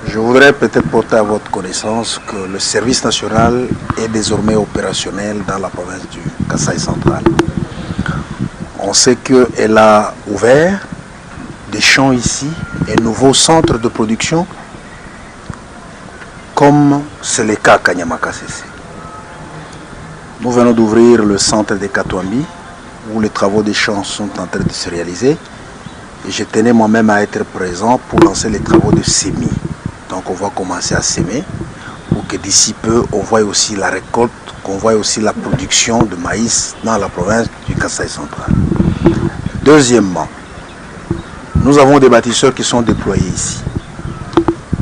Je voudrais peut-être porter à votre connaissance que le service national est désormais opérationnel dans la province du Kasaï central. On sait qu'elle a ouvert des champs ici, un nouveau centre de production, comme c'est le cas à Kanyamaka CC. Nous venons d'ouvrir le centre de Katouambi, où les travaux des champs sont en train de se réaliser. Et je tenais moi-même à être présent pour lancer les travaux de semis. Donc on va commencer à semer pour que d'ici peu on voie aussi la récolte, qu'on voie aussi la production de maïs dans la province du Kasaï central. Deuxièmement, nous avons des bâtisseurs qui sont déployés ici,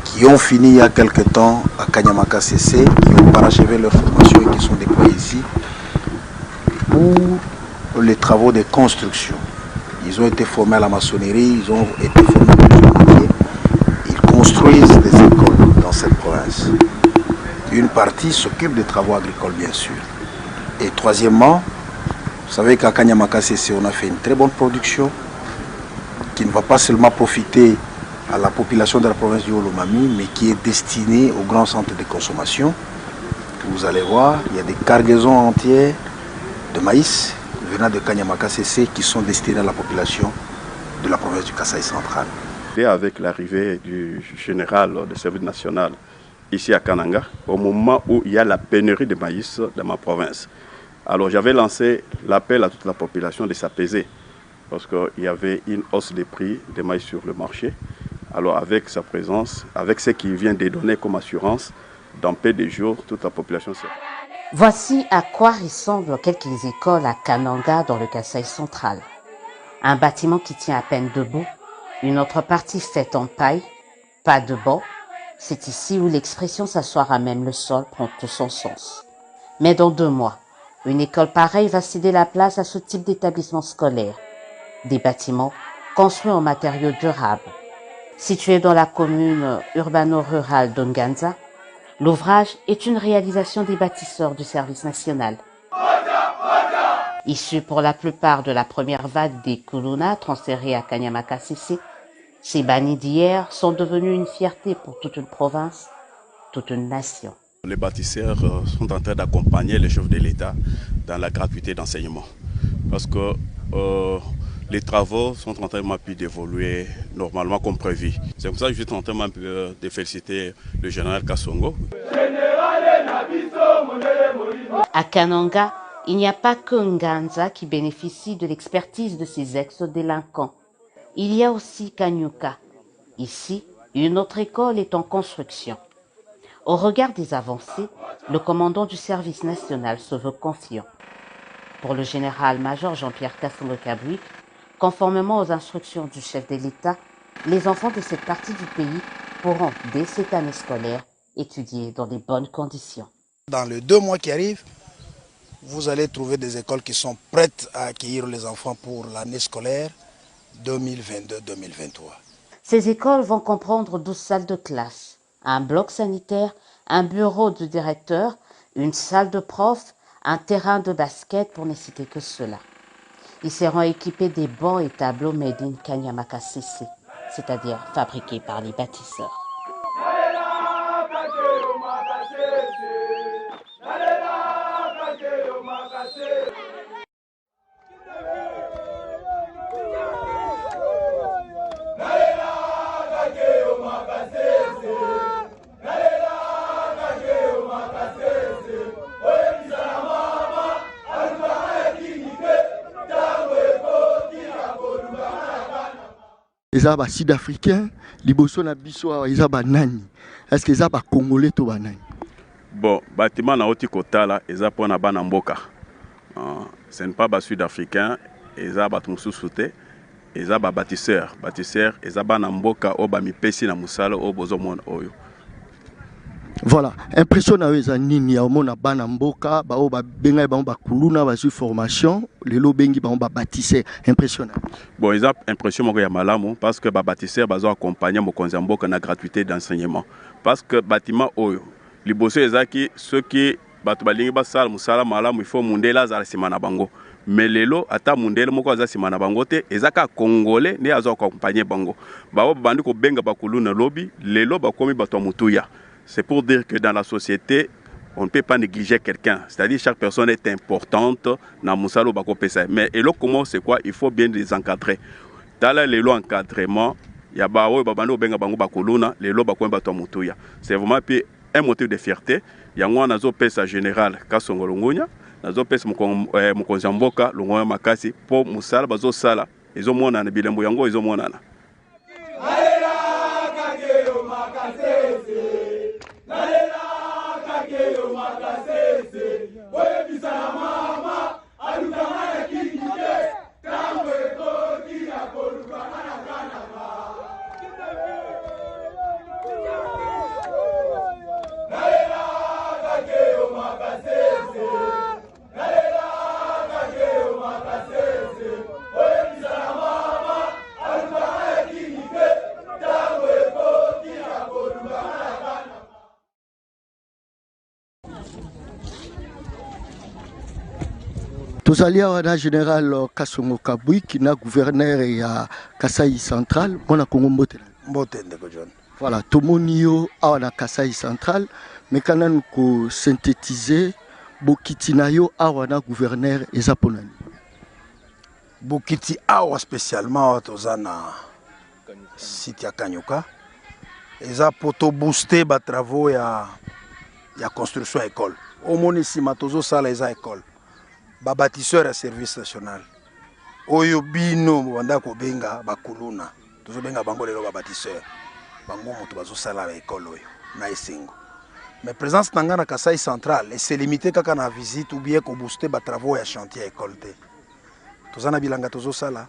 qui ont fini il y a quelque temps à Kanyamaka CC, qui ont parachevé leur formation et qui sont déployés ici pour les travaux de construction. Ils ont été formés à la maçonnerie, ils ont été formés à plusieurs métiers. Ils construisent des écoles dans cette province. Une partie s'occupe des travaux agricoles, bien sûr. Et troisièmement, vous savez qu'à Kanyamaka CC, on a fait une très bonne production qui ne va pas seulement profiter à la population de la province du Olomami, mais qui est destinée aux grands centres de consommation. Vous allez voir, il y a des cargaisons entières de maïs venant de Kanyamaka CC qui sont destinés à la population de la province du Kasaï central. Et avec l'arrivée du général de service national ici à Kananga, au moment où il y a la pénurie de maïs dans ma province, alors j'avais lancé l'appel à toute la population de s'apaiser parce qu'il y avait une hausse des prix des maïs sur le marché. Alors avec sa présence, avec ce qu'il vient de donner comme assurance, dans peu de jours, toute la population s'est... Voici à quoi ressemblent quelques écoles à Kananga dans le Kasaï central. Un bâtiment qui tient à peine debout, une autre partie faite en paille, pas de banc. C'est ici où l'expression s'asseoir à même le sol prend tout son sens. Mais dans 2 mois, une école pareille va céder la place à ce type d'établissement scolaire. Des bâtiments construits en matériaux durables. Situé dans la commune urbano-rurale d'Onganza, l'ouvrage est une réalisation des bâtisseurs du service national. Issus pour la plupart de la première vague des Kuluna transférés à Kanyamaka CC, ces bannis d'hier sont devenus une fierté pour toute une province, toute une nation. Les bâtisseurs sont en train d'accompagner les chefs de l'État dans la gratuité d'enseignement. Parce que les travaux sont en train d'évoluer normalement comme prévu. C'est pour ça que je suis en train de féliciter le général Kassongo. À Kananga, il n'y a pas que Nganza qui bénéficie de l'expertise de ces ex-délinquants. Il y a aussi Kanyuka. Ici, une autre école est en construction. Au regard des avancées, le commandant du service national se veut confiant. Pour le général-major Jean-Pierre Kassongo-Kabouik, conformément aux instructions du chef de l'État, les enfants de cette partie du pays pourront, dès cette année scolaire, étudier dans de bonnes conditions. Dans les 2 mois qui arrivent, vous allez trouver des écoles qui sont prêtes à accueillir les enfants pour l'année scolaire 2022-2023. Ces écoles vont comprendre 12 salles de classe, un bloc sanitaire, un bureau de directeur, une salle de prof, un terrain de basket pour ne citer que cela. Ils seront équipés des bancs et tableaux made in Kanyamaka CC, c'est-à-dire fabriqués par les bâtisseurs. Les Arabes sud-africains, les Bossona Bissau, les Arabes nani. Est-ce que les Arabes congolais tout banani? Bon, bâtiment na oti kota là, les Arabes na bana mboka. Ce n'est pas bas sud-africain, les Arabes tout sous-souté, les Arabes bâtisseurs, les Arabes na mboka oba mi pesi na musala obozo mon oyo. Voilà, impression na weza nini ya omona bana mboka ba oba benga ba ba kuluna ba su formation lelo bengi ba bâtisseur impressionnant. Bon, ils ont impression moko ya malamu parce que ba bâtisseur bazo accompagner mokonzi mboka na gratuité d'enseignement parce que bâtiment oyo liboso ezaki ceux qui bato balingi basala musala malamu il faut mundela za sima na bango mais lelo ata mundele moko aza sima na bango te ezaka congolais ne azo accompagner bango bao bandi ko benga bakuluna lobi lelo bakomi bato mutuya. C'est pour dire que dans la société on ne peut pas négliger quelqu'un, c'est-à-dire chaque personne est importante na musalo bako pesa, mais elo comment c'est quoi, il faut bien les encadrer. Dans lelo encadrement ya ba oyo babandi benga bango bakuluna lelo bakomi bato mutuya, c'est vraiment un motif de fierté. Yango nazo pesa général Kasongolo Ngunya nazo pesa mokonzi mboka Longoya Makasi po musala bazo sala ezo mona na bilembo yango ezo mona na Tozali awa général Kasongo Kabui qui na gouverneur ya Kasai Central mona Kongo mbote. Mbote ndeko John. Voilà, tomoni yo awa na Kasai Central mais quand on ko synthétiser bokiti na yo awa na gouverneur eza ponani. Bokiti awa spécialement tozana site ya Kanyuka eza poto booster ba travaux ya construction école. Omoni sima tozo sala eza école. Ba bâtisseur à service national. Oyo bino banda ko benga bakuluna. Tozo benga bango lelo ba bâtisseur. Bango moto bazo sala ba école oyo na esengo. Mais présence nanga na Kasai Central et c'est limité kaka na visite ou bien ko booster ba travaux ya chantier école te. Tozana bilanga tozo sala.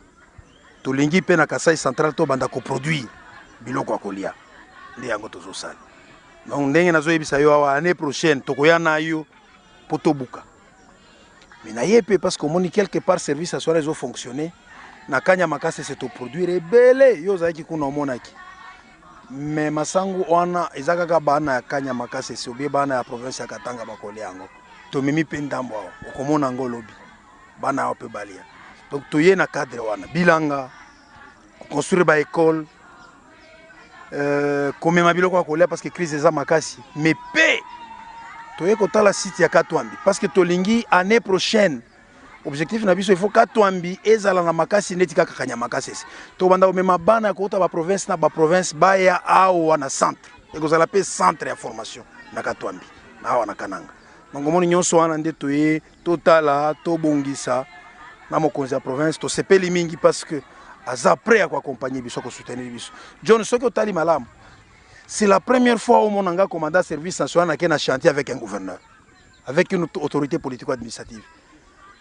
Tolingi pe na Kasai Central to banda ko produire biloko akolia. Ndi yango tozo sala. Donc ndenge nazo yebisa yo awa année prochaine tokoya na yo poto buka. Mais na yepe parce que moni quelque part service national ils ont fonctionné na kanya makase c'est to produire belé yo zaki kuna monaki mais masangu wana ezaka bana kanya makase c'est obie bana ya province ya Katanga bakole yango to mimi pendambo okomona ngo lobi bana ope balia donc to ye na cadre wana bilanga construire ba école comme ma biloko akolia parce que crise eza makasi mais pe toye kotala site ya Katwambi parce que tolingi année prochaine objectif na biso il faut Katwambi ezala na makasi neti kaka kanya makasi to banda omema bana ko ta ba province na ba province baya awa na centre ekozala pe centre ya formation na Katwambi na awa na Kananga donc moni nyonso wana nde toye totala to bongisa na mokonzi ya province to sepeli mingi parce que aza prêt à accompagner biso ko soutenir biso John soki otali malamu. C'est la première fois où mon anga commandant service national a un chantier avec un gouverneur, avec une autorité politico-administrative.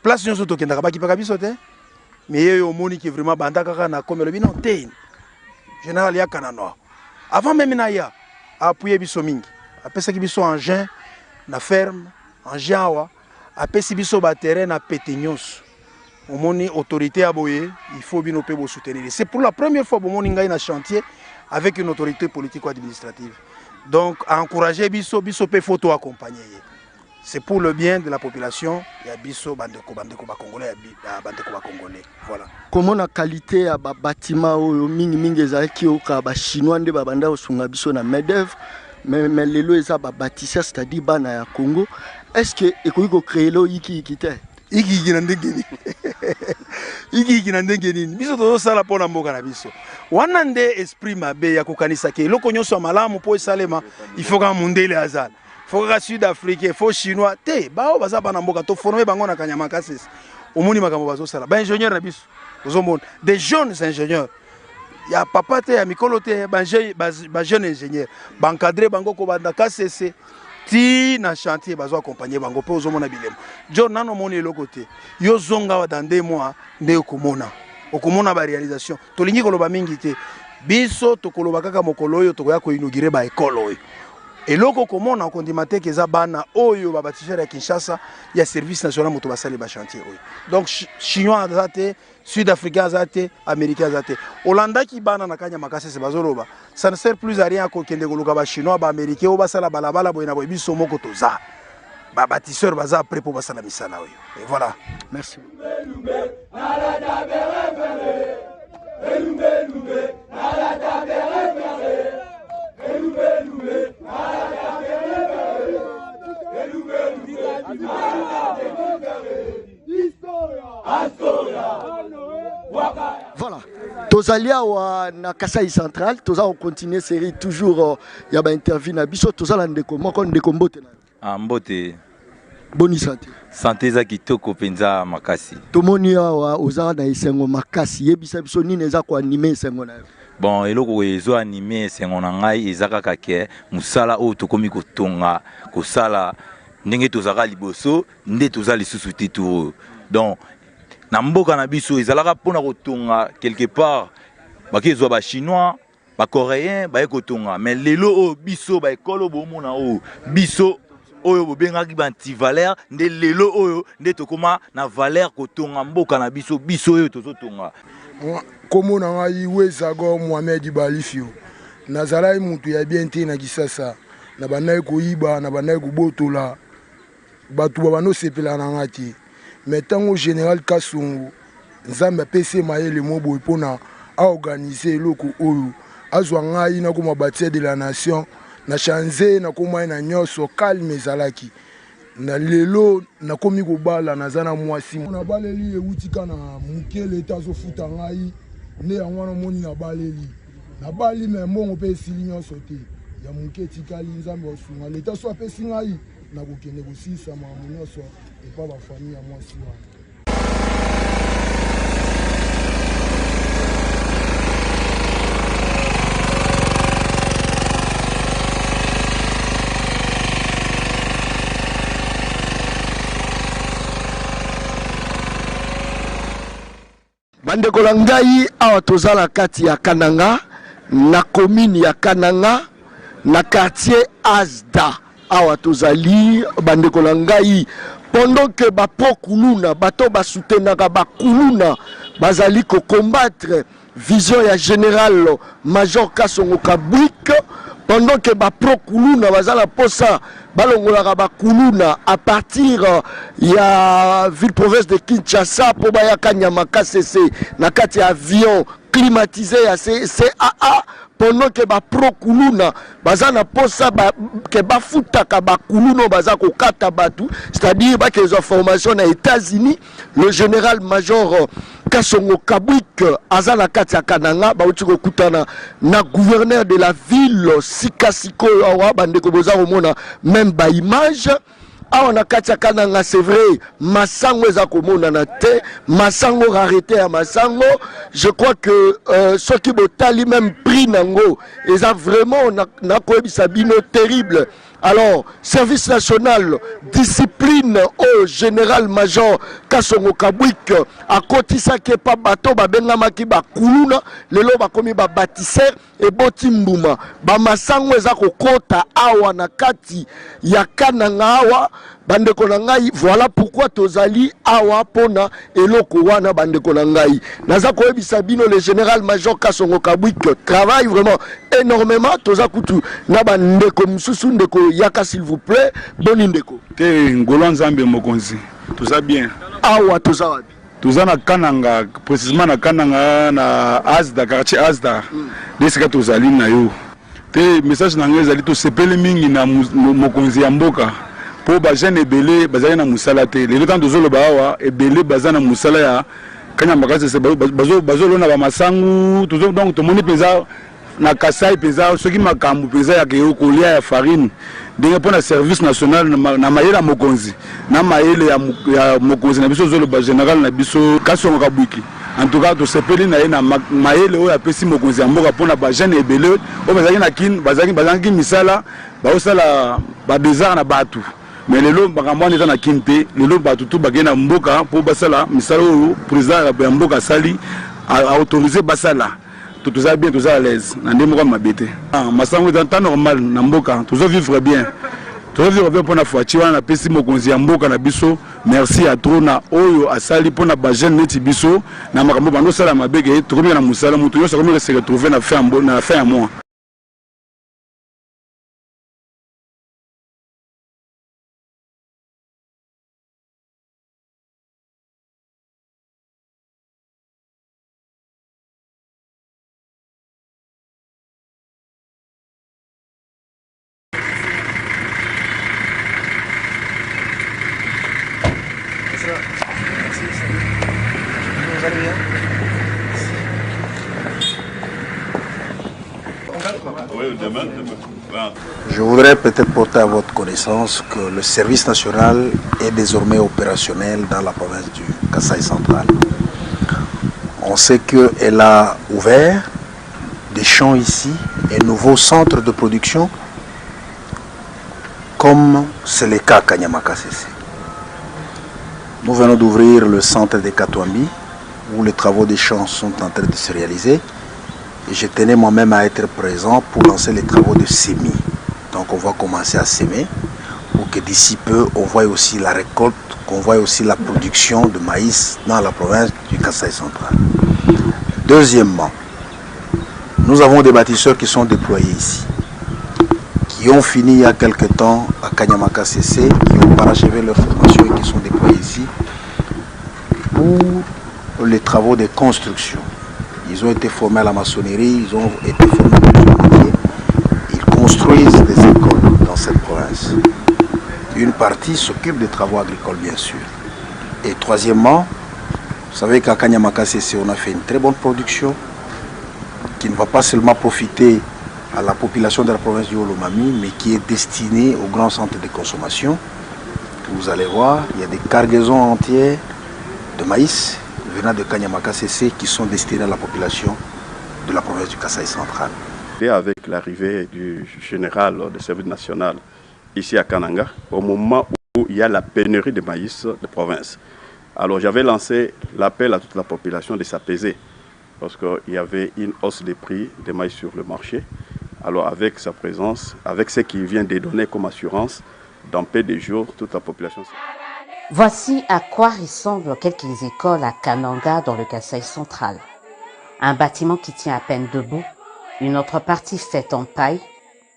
Place nous autres qui n'ont pas qui sauter, mais il y a un moni qui est vraiment bandaka na comme le binon tein. Général ya kanano. Avant même naya appuyer biso mingi. Après ça qui biso engin na ferme, engin awa, après si biso ba terrain na Petignos. Au moni autorité aboye, il faut bien opé soutenir. C'est pour la première fois que mon inga na chantier avec une autorité politico-administrative. Donc, encourager Bisso, Bisso peut photo accompagner. C'est pour le bien de la population. Il y a Bisso, Bandeko Congolais, Bandeko Congolais. Voilà. Comment la qualité à bâtiment ou mingi ezaki au ka ba chinois de babanda osunga biso na main-d'œuvre mais les lois ça ba bâtisseur c'est-à-dire bana ya Congo. Est-ce que ekoiko créer lo iki kité? Iki ndengeni. Iki ndengeni. Biso to sala pona mboka na biso. Wana nde esprit mabe ya kokanisa ke loko nyonso malamu po esalema il faut ka mundele azala. Faut ka sud africain, faut chinois te bao baza bana mboka to former bango na kanyama kasese. Omoni makambo bazo sala. Ba ingénieur na biso. Ozomona des jeunes ingénieurs. Ya papa te ya mikolo te ba jeune ingénieur. Ba encadrer bango ko banda kasese. Ti na chantier bazo accompagner bango pe ozomona bilemo. John nano moni eloko te. Yo zonga dans 2 mois nde okomona ba réalisation. Tolingi koloba mingi te. Biso tokoloba kaka mokolo oyo tokoya ko inaugurer ba école oyo. Eloko komona okondima te keza bana oyo ba bâtisseur ya Kinshasa ya service national moto basali ba chantier oyo. Donc chinois azate, sud-africain azate, américain azate. Holanda ki bana na kanya makase se bazoloba. Ça ne sert plus à rien ko kende koluka ba chinois ba américain o basala balabala boyena boy biso moko toza. ba bâtisseur baza prêt pour basala misala oyo. Et voilà. Merci. Voilà. Tozalia wa na Kasai Central, toza on continue série toujours il y a ba interview na biso tozala ndeko moko ndeko mbote na. Mbote. Boni santé. Santé za kitoko penza makasi. Tomoni wa ozala na isengo makasi yebisa biso nini eza ko animer isengo na yo. Bon, eloko ezo animer isengo na ngai ezaka kake musala o tokomi kotonga kosala ndenge tozaka liboso nde tozali lisusu te tout. Donc na mboka na biso ezalaka pona kotonga quelque part bakezwa ba chinois ba coréens ba ekotonga mais lelo o biso ba ekolo bomona o biso oyo bobengaki ba anti-valeur nde lelo oyo nde tokoma na valeur kotonga mboka na biso biso oyo tozotonga. Komona ngai wezago Mohamed Balifio nazalai mutu ya bien te na kisasa na banaye koyiba na banaye kobotola batu babano sepela na ngati mais tango général Kasongo nzambe apesi mayele mobo epona a organiser eloko oyo azwa ngai na koma bâtir de la nation na chanze na koma na nyoso calme ezalaki na lelo na komi kobala nazana mwasi na baleli eutika na mukele etazo futa ngai ne yango na moni na baleli na bali me mbongo pe esili nyonso te ya muke tikali nzambe osunga leta so apesi ngai na kokende kosisa makambo nyonso epa bafamille ya mwasi wana. Bandeko la ngai awa tozala kati ya Kananga na commune ya Kananga na quartier Asda awa tozali bandeko la ngai pendant que ba prokuluna bato ba soutenaka ba kuluna bazali ko combattre vision ya général major Kasongo Kabwik pendant que ba prokuluna bazala posa balongolaka ba kuluna à partir ya ville province de Kinshasa po ba ya Kanyama KCC na kati avion climatisé ya CAA pendant que ba prokuluna bazana posa ke ba futaka ba kuluna baza ko kata batu c'est-à-dire ba que les formation na États-Unis le général major Kasongo Kabwik azana kati ya Kananga ba uti ko kutana na gouverneur de la ville Sikasiko awa bandeko boza komona même ba image awa na kati ya Kananga c'est vrai masango eza komona na te masango rareté ya masango je crois que ceux qui botali même prix nango eza vraiment na koyebisa bino terrible. Alors, service national, discipline au général-major Kasongo Kabwik, à côté ça qui est pas bateau, benga ki ba kuluna, lelo ba komi ba bâtisseur et botimbouma, ba masango ezako kota awa na kati ya Kananga awa, bandeko na ngai, voilà pourquoi tozali awa pona eloko wana bandeko na ngai. Naza koyebisa bino le général-major Kasongo Kabwik travaille vraiment énormément, toza kutu na bandeko msusu ndeko yaka s'il vous plaît, boni ndeko. Te ngolo nzambe mokonzi. Toza bien. Awa toza wapi? Toza na Kananga, précisément na Kananga na Asda, quartier Asda. Desika tozali na yo. Te message na ngeza li to sepele mingi na mokonzi ya mboka. Po ba jeune ebele bazali na musala te. Le temps dozolo ba awa ebele bazana musala ya Kanyama KCC bazo lona ba masangu, tozo donc to moni peza na Kasai peza soki makambu peza ya keo kolia ya farine ndenge pona service national na mayele mokonzi na mayele ya mokonzi na biso zolo ba général na biso Kasongo Kabwiki en tout cas to sepeli na na mayele oyo apesi mokonzi ya mboka pona ba jeune ebele o bazaki na kin bazangi misala ba osala ba désert na batu mais lelo makambo eza na kinte lelo batu tu bagena mboka po basala misala oyo président ya mboka sali a autorisé basala tout ça bien, tout ça à l'aise. N'andemoko mabete. Masango est en temps normal na mboka. Tout ça vivre bien. Tout ça vivre bien pour na foati wana pesi mokonzi ya mboka na biso. Merci à trop na oyo asali pour na ba jeune neti biso na makambo bando sala mabege to komi na musala mutu yo sa komi se retrouver na fin ya mois. voudrais peut-être porter à votre connaissance que le service national est désormais opérationnel dans la province du Kasaï central. On sait qu'elle a ouvert des champs ici, un nouveau centre de production, comme c'est le cas à Kanyamaka CC. Nous venons d'ouvrir le centre de Katwambi, où les travaux des champs sont en train de se réaliser. Et je tenais moi-même à être présent pour lancer les travaux de semis. Donc on va commencer à semer pour que d'ici peu on voit aussi la récolte, qu'on voit aussi la production de maïs dans la province du Kasaï central. Deuxièmement, nous avons des bâtisseurs qui sont déployés ici, qui ont fini il y a quelque temps à Kanyamaka CC, qui ont parachevé leur formation et qui sont déployés ici pour les travaux de construction. Ils ont été formés à la maçonnerie, ils ont été formés au métier. Ils construisent des écoles dans cette province. Une partie s'occupe des travaux agricoles, bien sûr. Et troisièmement, vous savez qu'à Kanyamaka CC, on a fait une très bonne production qui ne va pas seulement profiter à la population de la province du Olomami, mais qui est destinée aux grands centres de consommation. Vous allez voir, il y a des cargaisons entières de maïs venant de Kanyamaka CC qui sont destinés à la population de la province du Kasaï central. Et avec l'arrivée du général de service national ici à Kananga, au moment où il y a la pénurie de maïs de province, alors j'avais lancé l'appel à toute la population de s'apaiser parce qu'il y avait une hausse des prix des maïs sur le marché. Alors avec sa présence, avec ce qu'il vient de donner comme assurance, dans peu de jours, toute la population... Voici à quoi ressemblent quelques écoles à Kananga dans le Kasaï central. Un bâtiment qui tient à peine debout, une autre partie faite en paille,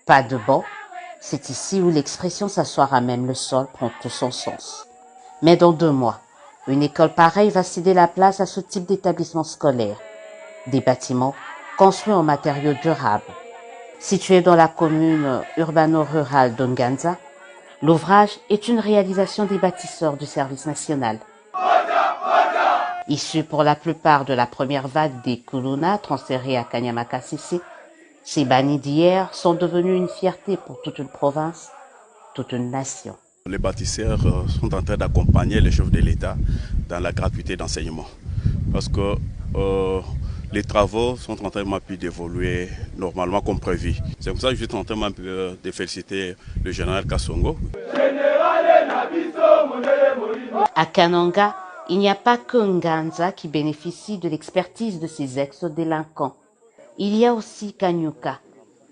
pas de banc. C'est ici où l'expression s'asseoir à même le sol prend tout son sens. Mais dans 2 mois, une école pareille va céder la place à ce type d'établissement scolaire. Des bâtiments construits en matériaux durables. Situé dans la commune urbano-rurale d'Onganza, l'ouvrage est une réalisation des bâtisseurs du service national. Issus pour la plupart de la première vague des Kuluna transférés à Kanyamaka CC, ces bannis d'hier sont devenus une fierté pour toute une province, toute une nation. Les bâtisseurs sont en train d'accompagner les chefs de l'État dans la gratuité d'enseignement. Parce que les travaux sont en train d'évoluer normalement comme prévu. C'est comme ça que je suis en train de féliciter le général Kassongo. À Kananga, il n'y a pas que Nganza qui bénéficie de l'expertise de ces ex-délinquants. Il y a aussi Kanyuka.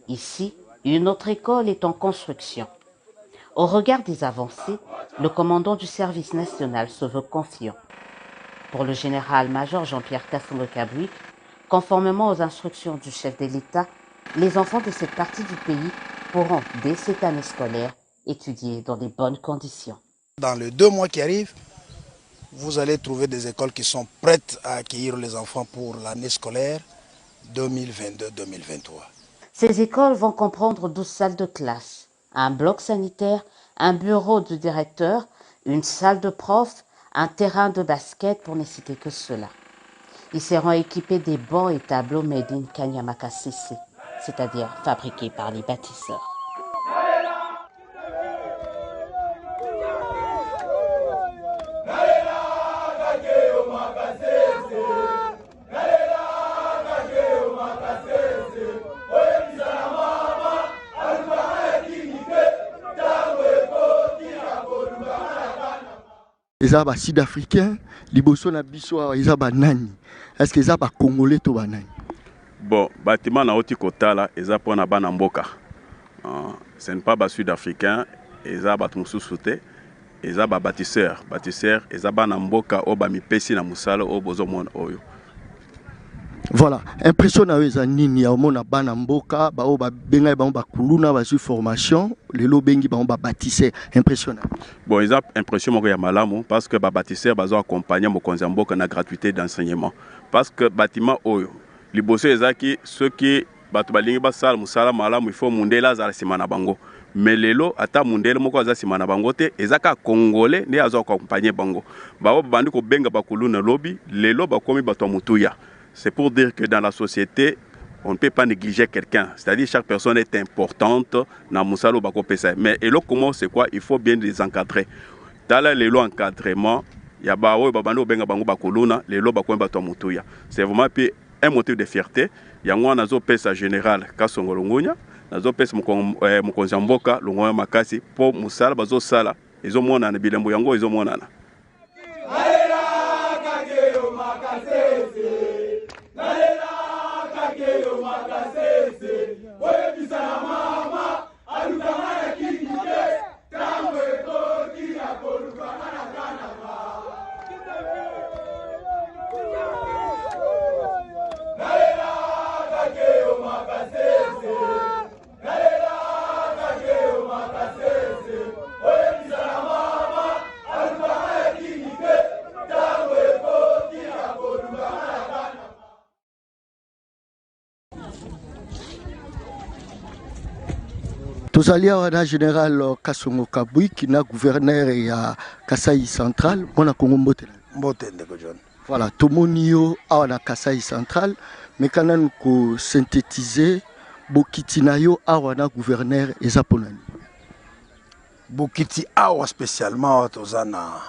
Ici, une autre école est en construction. Au regard des avancées, le commandant du service national se veut confiant. Pour le général-major Jean-Pierre Kassongo-Kabouik, conformément aux instructions du chef de l'État, les enfants de cette partie du pays pourront, dès cette année scolaire, étudier dans de bonnes conditions. Dans les 2 mois qui arrivent, vous allez trouver des écoles qui sont prêtes à accueillir les enfants pour l'année scolaire 2022-2023. Ces écoles vont comprendre 12 salles de classe, un bloc sanitaire, un bureau de directeur, une salle de prof, un terrain de basket pour ne citer que cela. Ils seront équipés des bancs et tableaux made in Kanyamaka CC, c'est-à-dire fabriqués par les bâtisseurs. Eza ba sud-africain liboso na biso eza ba nani? Est-ce que eza ba congolais to ba nani? Bon, bâtiment na oti kotala eza pona bana mboka. Ce n'est pas ba sud-africain, eza ba tumususu te, eza ba bâtisseur, eza bana mboka o ba mipesi na musala o bozo mona oyo. Voilà, impression na eza nini ya mona bana mboka ba o ba benga ba kuluna ba su formation, lelo bengi ba bâtisseur, impression. Bon, ils ont impression moko ya malamu parce que ba bâtisseur bazo accompagner mokonzi mboka na gratuité d'enseignement parce que bâtiment oyo liboso ezaki ceux qui bato balingi basala musala malamu il faut mundela za simana bango mais lelo ata mundele moko aza simana bango te ezaka congolais ne azo accompagner bango ba bandi ko benga ba kuluna lobby lelo ba komi bato mutuya. C'est pour dire que dans la société, on ne peut pas négliger quelqu'un. C'est-à-dire chaque personne est importante dans Moussalo Bako Pesa. Mais et comment c'est quoi? Il faut bien les encadrer. Dans les lois d'encadrement, il y a Bao Babano Benga Bango Bakolona, les lois Bako Bato Moutoya. C'est vraiment un motif de fierté. Il y a un nazo pesa général Kasongolongonia, nazo pesa Mukonzamboka, Longoya Makasi, pour Moussala Bazo Sala. Ils ont mon âne, Bilembo Yango, ils ont mon âne. tozali awa na général Kasongo Kabui qui na gouverneur ya Kasai Central mona Kongo mbote ndeko John. Voilà, tomoni yo awa na Kasai Central mais kana ko synthétiser bokiti na yo awa na gouverneur eza ponani. Bokiti awa spécialement tozana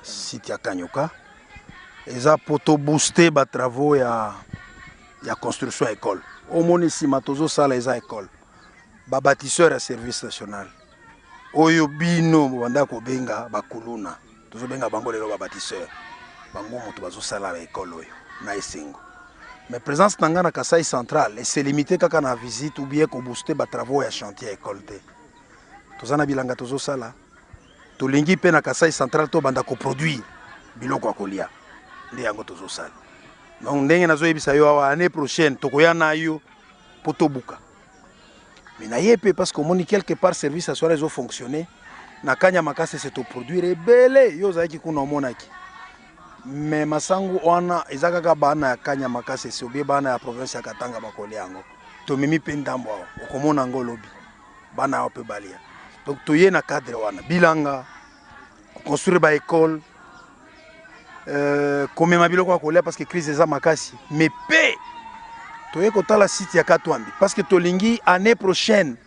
site ya Kanyoka eza poto booster ba travaux ya construction école. Au moni sima tozo sala eza école. Ba bâtisseur à service national. Oyo bino banda ko benga bakuluna. Tozo benga bango lelo ba bâtisseur. Bango moto bazo sala école oyo na esengo. Mais présence nanga na Kasai Central et c'est limité kaka na visite ou bien ko booster ba travaux ya chantier école te. Tozana bilanga tozo sala. Tolingi pe na Kasai Central to banda ko produire biloko ya kolia. Ndi yango tozo sala. Donc ndenge nazo yebisa yo awa année prochaine tokoya na yo potobuka. Mais na yepe parce que moni quelque part service à soirée ont fonctionné na kanya makase c'est to produire belé yo zaki kuna monaki. Mais masangu ona ezaka ka bana ya kanya makase c'est obie bana ya province ya Katanga bakole yango. To mimi pe ndambo okomona ngo lobby. Bana ope balia. Donc toye na cadre wana bilanga construire ba école comme ma biloko kolia parce que crise eza makasi mais pe toye kotala site ya Katwambi parce que tolingi année prochaine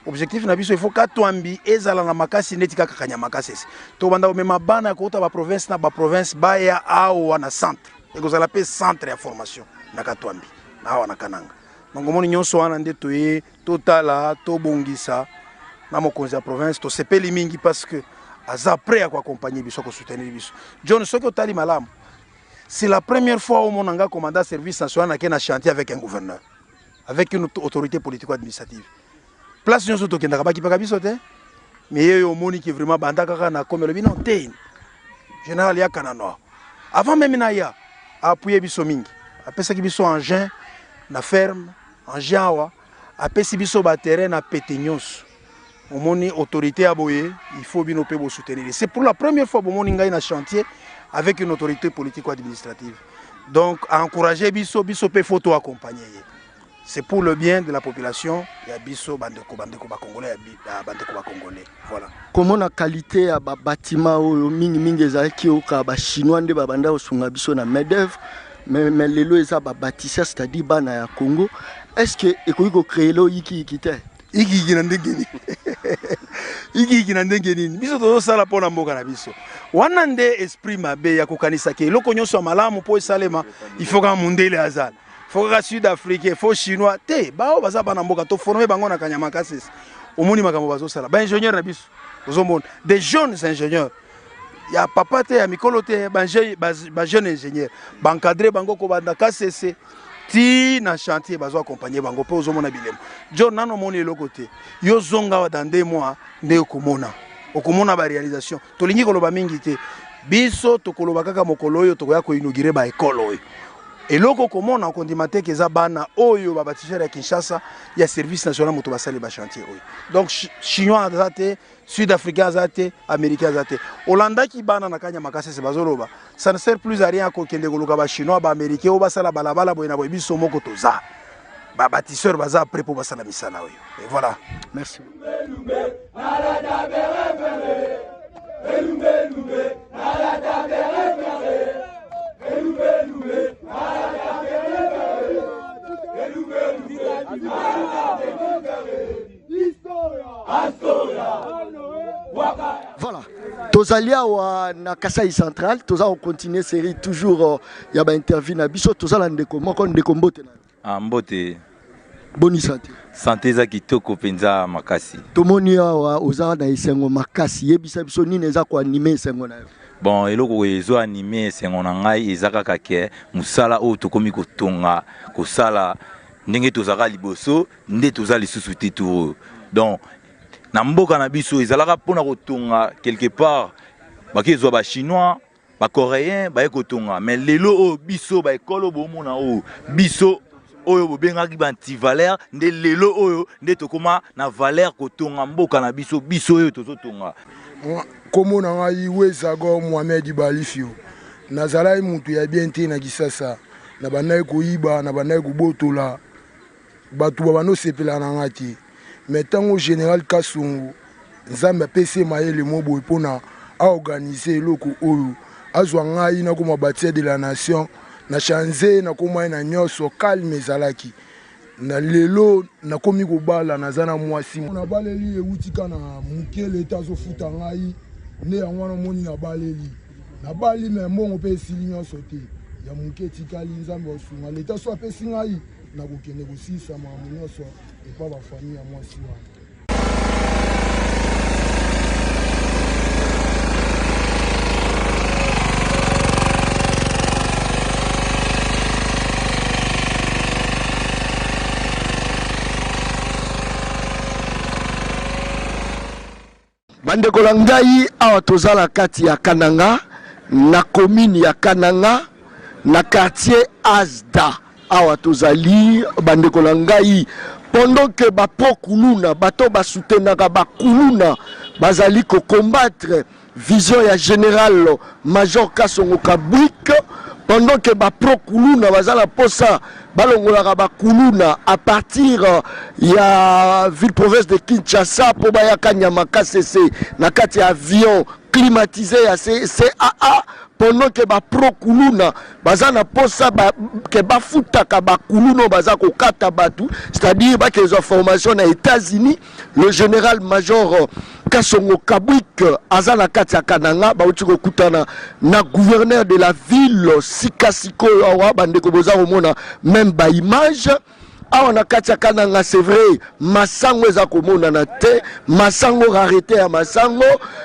objectif na biso il faut Katwambi ezala na makasi neti kaka kanya makasi to banda omema bana kota ba province na ba province ba ya awa na centre ekozala pe centre ya formation na Katwambi na awa na Kananga donc moni nyonso wana nde toye totala to bongisa na mokonzi ya province to sepeli mingi parce que aza prêt à accompagner biso ko soutenir biso John soko tali malamu. C'est la première fois où mon anga commandant service national a un chantier avec un gouverneur, avec une autorité politico-administrative. Place nous sommes qui n'a pas bisoté, mais il y a un moni qui est vraiment bandaka na comme le binon té. Général ya kanano. Avant même na ya appuyer biso mingi. Après ça qui biso engin na ferme, engin awa, après si biso ba terrain na pétignos. Au moni autorité aboye, il faut bien opé bo soutenir. C'est pour la première fois que mon nga na chantier avec une autorité politico-administrative. Donc, à encourager Bisso, Bisso peut photo accompagner. C'est pour le bien de la population. Il y a Bisso, Bandeko Congolais, Bandeko Congolais. Voilà. Comment la qualité à bâtiment ou mingi ezaki au ka ba chinois de babanda osunga biso na main-d'œuvre mais les lois ça ba bâtisseur c'est-à-dire bana ya Congo. Est-ce que ekoiko créer lo iki te? Iki na ndengeni. Iki na ndengeni. Biso tozo sala pona mboka na biso. Wana nde esprit mabe ya kokanisa ke loko nyonso malamu po esalema il faut ka mundele azala. Faut ka sud africain, faut chinois te bao baza bana mboka to former bango na kanyama kasese. Omoni makambo bazo sala. Ba ingénieur na biso. Ozomona des jeunes ingénieurs. Ya papa te ya mikolo te ba jeune ingénieur. Ba encadrer bango ko banda kasese. Ti na chantier bazo accompagner bango pe ozomona bilemo. John nano moni eloko te. Yo zonga wa dans 2 mois nde okomona. Okomona ba réalisation. Tolingi koloba mingi te. Biso tokoloba kaka mokolo oyo tokoya ko inaugurer ba école oyo. Eloko komona okondimate keza bana oyo ba bâtisseur ya Kinshasa ya service national moto basali ba chantier oyo. Donc chinois azate, sud-africain azate, américain azate. Hollanda ki bana na kanya makase se bazoloba. Ça ne sert plus à rien ko kende koluka ba chinois ba américain o basala balabala boyena boy biso moko toza. Ba bâtisseur baza après pour basala misala oyo. Et voilà. Merci. Hello. Voilà. Tozalia wa na Kasai Central, toza on continue série toujours ya ba interview na biso tozala ndeko moko ndeko mbote na. Mbote. Boni santé. Santé za kitoko penza makasi. Tomoni wa oza na isengo makasi yebisa biso nini eza ko animer isengo na yo. Bon, eloko ezo animer isengo na ngai ezaka kake musala o tokomi kotonga kosala ndenge tozaka liboso nde tozali lisusu te tour. Donc na mboka na biso ezalaka pona kotonga quelque part bakezwa ba chinois ba coréens ba ekotonga mais lelo o biso ba ekolo bomona o biso oyo bobengaki ba anti-valeur nde lelo oyo nde tokoma na valeur kotonga mboka na biso biso oyo tozotonga. Komo na ngai Wezago Mohamed Balifio nazalai mutu ya bien te na Kisasa na bandai koyiba na bandai kobotola batu babano sepela na ngati mais tango général Kasongo nzambe apesi mayele mobo epona a organiser eloko oyo azwa ngai na koma bâtir de la nation na chanze na koma na nyoso calme ezalaki na lelo na komi kobala nazana mwasi na baleli eutika na mukele tazo futa ngai ne yango na moni na baleli na bali me mbongo pe esili nyoso te ya muke tikali nzambe osunga leta so apesi ngai na kokende kosisa makambo nyonso epa bafamille ya mwasi wana. Bandeko na ngai awa tozala kati ya Kananga na commune ya Kananga na quartier Azda awa tozali bandeko na ngai pendant que ba prokuluna bato ba soutenaka ba kuluna bazali ko combattre vision ya général major Kasongo Kabwik pendant que ba prokuluna bazala posa balongolaka ba kuluna à partir ya ville province de Kinshasa po bayaka Nyamaka CC na kati ya avion climatisé ya CAA pendant que ba prokuluna bazana posa ke bafutaka ba kuluna baza ko kata batu c'est-à-dire ba que formation na États-Unis le général major Kasongo Kabwik azana kati ya Kananga ba uti ko kutana na gouverneur de la ville Sikasiko awa bandeko boza komona même ba image awa na kati ya Kananga c'est vrai masango eza komona na te masango rarité ya masango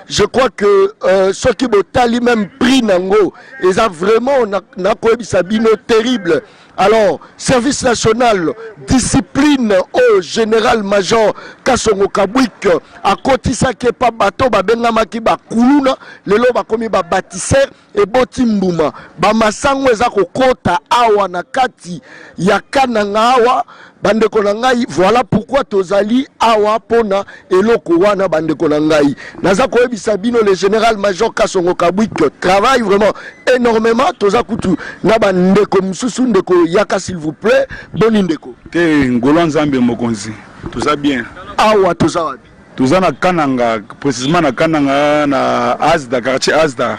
je crois que ceux qui botali même prix nango eza vraiment na koebisa bino terrible. Alors, service national, discipline au général-major Kasongo Kabwik, à kotisa ke pa bato babenga maki ba kuluna, lelo bakomi ba bâtisseur et botimbouma. Ba masango eza kokota awa na kati ya Kananga awa, bandeko na ngai, voilà pourquoi tozali awa pona eloko wana bandeko na ngai. Naza koyebisa bino le général-major Kasongo Kabwik travaille vraiment énormément, toza kutu na bandeko mususu ndeko yaka s'il vous plaît, boni ndeko. Te ngolo nzambe mokonzi. Tout ça bien. Awa toza wapi? Toza na Kananga, précisément na Kananga na Azda, quartier Azda.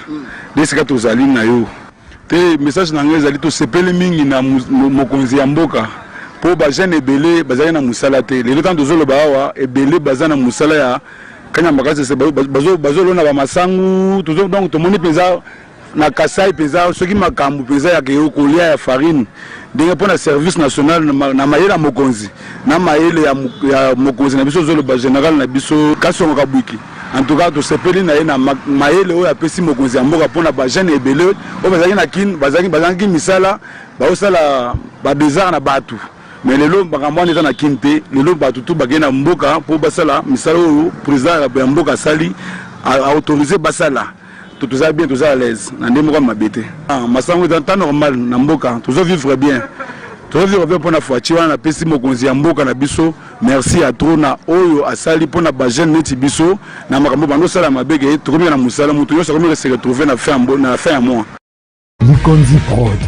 Desika tozali na yo. Te message na ngeza li to sepele mingi na mokonzi ya mboka. Po ba jeune ebele bazali na musala te. Le temps tozolo ba awa ebele bazana musala ya kanya makase se bazolo na ba masangu, tozo donc to moni penza na Kasai peza soki makambu peza ya ke kolia ya farine ndenge pona service national na mayele mokonzi na mayele ya mokonzi na biso zolo ba général na biso Kasongo Kabwiki en tout cas to sepeli na ye na mayele oyo apesi mokonzi ya mboka pona ba jeune ebele o bazaki na kin bazaki misala ba osala ba bizarre na batu mais lelo makambo eza na kinte lelo batu tu bagena mboka po basala misala oyo président ya mboka sali a autorisé basala tout ça bien, tout ça à l'aise. On est mabete. Masango est en temps normal, namboka. Tout ça vivre bien. Tout ça vivre bien pour la fois. Tu vois, on a pesi mokonzi amboka na biso. Merci à trop na oyo asali pour na bajen neti biso. Na makambo bando sala mabege. Tout comme na musala, mutu yo sa comme se retrouver na fin à moi. Mukonzi Prod.